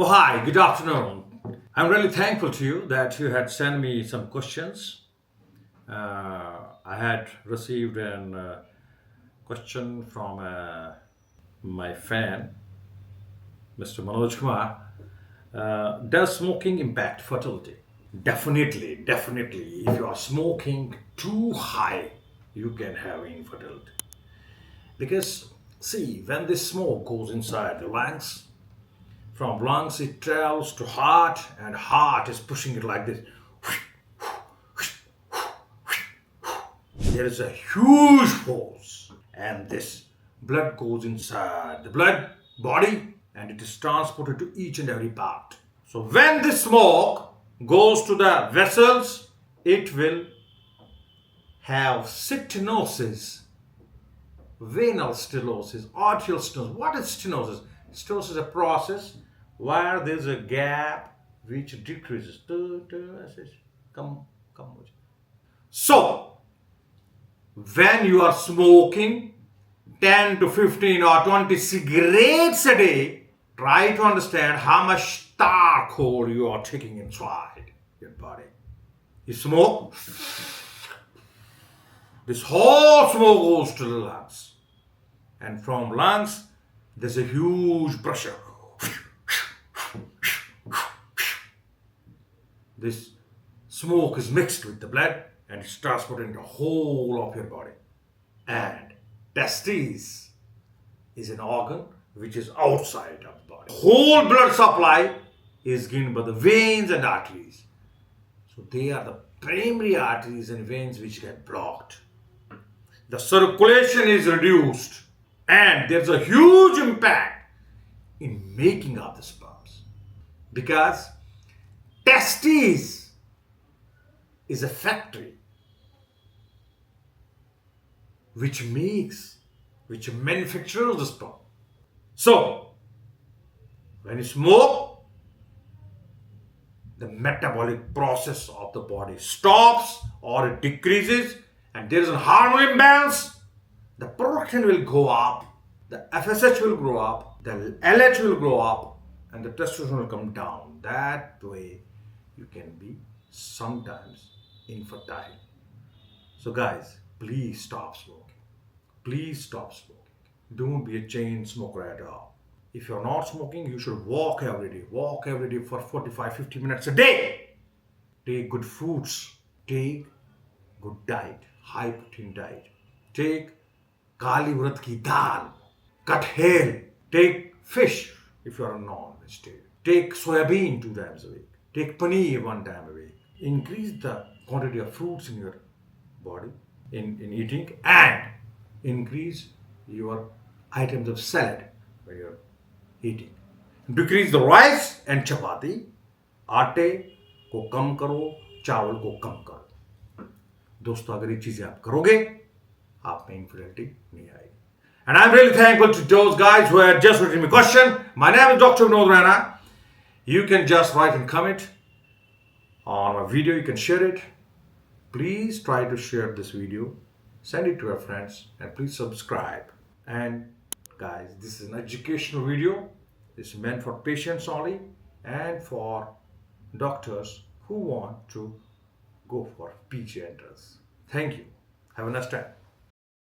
Oh, hi, good afternoon. I'm really thankful to you that you had sent me some questions. I had received a question from my fan, Mr. Manoj Kumar. Does smoking impact fertility? Definitely, definitely. If you are smoking too high, you can have infertility. Because, see, when this smoke goes inside the lungs, from lungs it travels to heart, and heart is pushing it like this. There is a huge force, and this blood goes inside the blood body and it is transported to each and every part. So when this smoke goes to the vessels, it will have stenosis, venal stenosis, arterial stenosis. What is stenosis? Stenosis is a process where there is a gap which decreases. Come, come. So, when you are smoking 10 to 15 or 20 cigarettes a day, try to understand how much charcoal you are taking inside your body. You smoke, this whole smoke goes to the lungs. And from lungs, there's a huge pressure. This smoke is mixed with the blood and it's transported in the whole of your body. And testes is an organ which is outside of the body. Whole blood supply is given by the veins and arteries. So they are the primary arteries and veins which get blocked. The circulation is reduced and there's a huge impact in making of the sperms. Because testes is a factory which manufactures the sperm. So, when you smoke, the metabolic process of the body stops or it decreases, and there is a hormone imbalance. The Prolactin will go up, the FSH will grow up, the LH will grow up, and the testosterone will come down. That way, you can be sometimes infertile. So, guys, please stop smoking. Please stop smoking. Don't be a chain smoker at all. If you're not smoking, you should walk every day. Walk every day for 45-50 minutes a day. Take good fruits. Take good diet, high protein diet. Take kali urad ki dal, kathel. Take fish if you're a non-vegetarian. Take soybean 2 times a week. Take paneer 1 time a week. Increase the quantity of fruits in your body in eating, and increase your items of salad when you're eating. Decrease the rice and chapati. आटे को कम करो, चावल को कम करो. दोस्तों, अगर ये चीजें आप करोगे, आप में infertility नहीं आएगी. And I'm really thankful to those guys who had just written me a question. My name is Dr. Vinod Raina. You can just write and comment on my video. You can share it. Please try to share this video. Send it to your friends and please subscribe. And guys, this is an educational video. It's meant for patients only and for doctors who want to go for PG entrance. Thank you. Have a nice time.